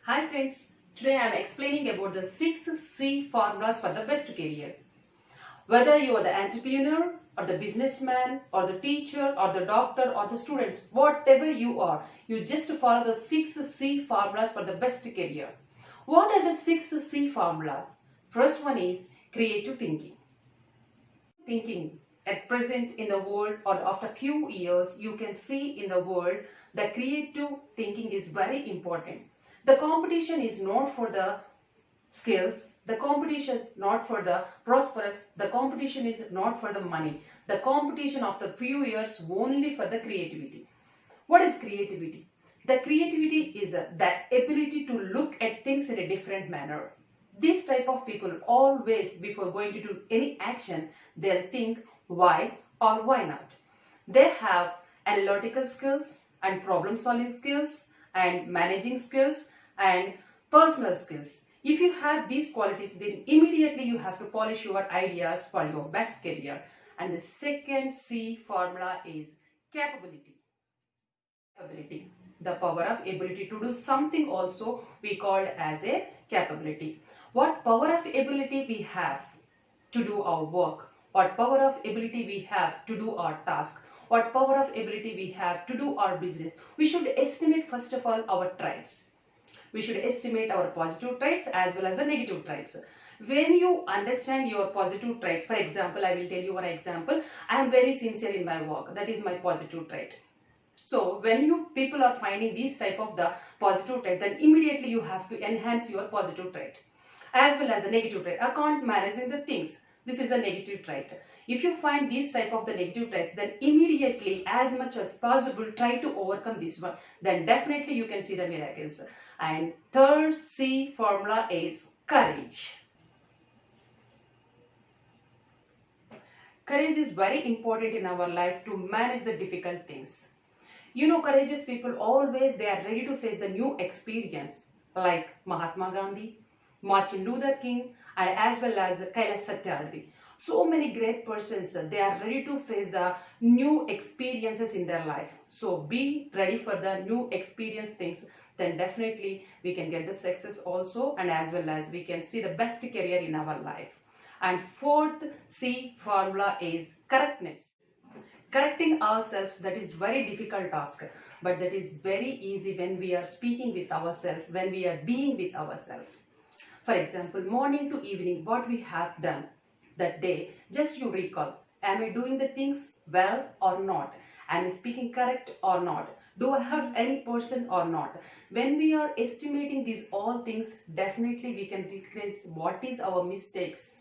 Hi friends, today I am explaining about the 6C formulas for the best career. Whether you are the entrepreneur or the businessman or the teacher or the doctor or the students, whatever you are, you just follow the 6C formulas for the best career. What are the 6C formulas? First one is creative thinking. Thinking at present in the world or after few years, you can see in the world that creative thinking is very important. The competition is not for the skills, the competition is not for the prosperous, the competition is not for the money, the competition of the few years only for the creativity. What is creativity? The creativity is that ability to look at things in a different manner. This type of people always, before going to do any action, they'll think why or why not. They have analytical skills and problem solving skills and managing skills and personal skills. If you have these qualities, then immediately you have to polish your ideas for your best career. And the second C formula is capability. The power of ability to do something also we called as a capability. What power of ability we have to do our work, what power of ability we have to do our task, what power of ability we have to do our business. We should estimate first of all our traits. We should estimate our positive traits as well as the negative traits. When you understand your positive traits, for example, I will tell you one example. I am very sincere in my work. That is my positive trait. So when you people are finding these type of the positive trait, then immediately you have to enhance your positive trait as well as the negative trait. I can't managing the things. This is a negative trait. If you find these type of the negative traits, then immediately as much as possible try to overcome this one. Then definitely you can see the miracles. And third C formula is courage. Courage is very important in our life to manage the difficult things. You know, courageous people always they are ready to face the new experience like Mahatma Gandhi, Martin Luther King, and as well as Kailash Satyarthi. So many great persons they are ready to face the new experiences in their life. So be ready for the new experience things. Then definitely we can get the success also, and as well as we can see the best career in our life. And fourth C formula is correctness. Correcting ourselves, that is very difficult task, but that is very easy when we are speaking with ourselves, when we are being with ourselves. For example, morning to evening, what we have done that day, just you recall, am I doing the things well or not? Am I speaking correct or not? Do I hurt any person or not? When we are estimating these all things, definitely we can recognize what is our mistakes.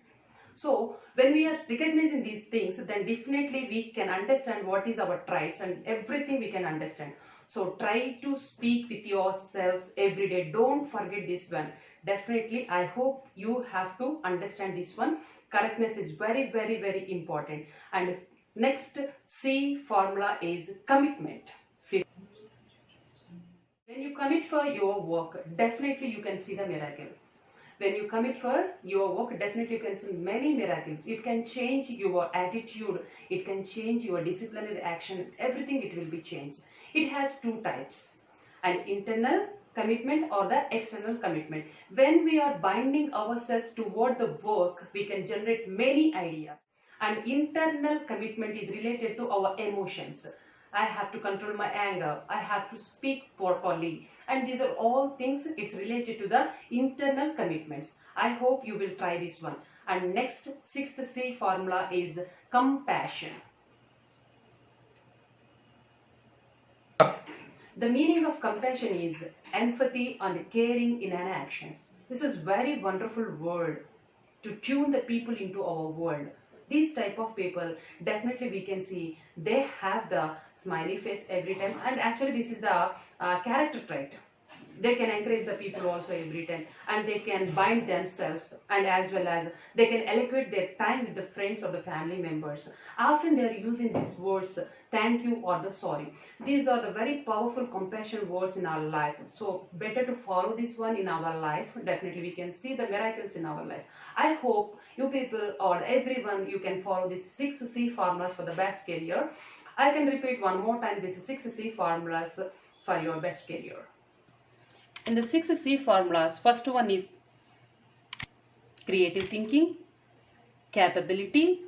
So when we are recognizing these things, then definitely we can understand what is our traits and everything we can understand. So try to speak with yourselves every day. Don't forget this one. Definitely, I hope you have to understand this one. Correctness is very, very, very important. And next C formula is commitment. When you commit for your work, definitely you can see the miracle. When you commit for your work, definitely you can see many miracles. It can change your attitude, it can change your disciplinary action, everything it will be changed. It has two types, an internal commitment or the external commitment. When we are binding ourselves toward the work, we can generate many ideas. And internal commitment is related to our emotions. I have to control my anger. I have to speak properly. And these are all things, it's related to the internal commitments. I hope you will try this one. And next, sixth C formula is compassion. The meaning of compassion is empathy and caring in an actions. This is very wonderful word to tune the people into our world. These type of people, definitely we can see they have the smiley face every time, and actually this is the character trait. They can encourage the people also every time, and they can bind themselves, and as well as they can allocate their time with the friends or the family members. Often they are using these words thank you or the sorry. These are the very powerful compassion words in our life, so better to follow this one in our life. Definitely we can see the miracles in our life. I hope you people or everyone you can follow these 6C formulas for the best career. I can repeat one more time, these 6C formulas for your best career. In the 6C formulas, first one is creative thinking, capability,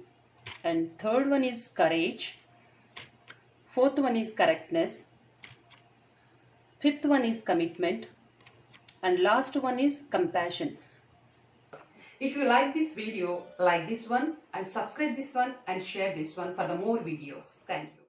and third one is courage, fourth one is correctness, fifth one is commitment, and last one is compassion. If you like this video, like this one and subscribe this one and share this one for the more videos. Thank you.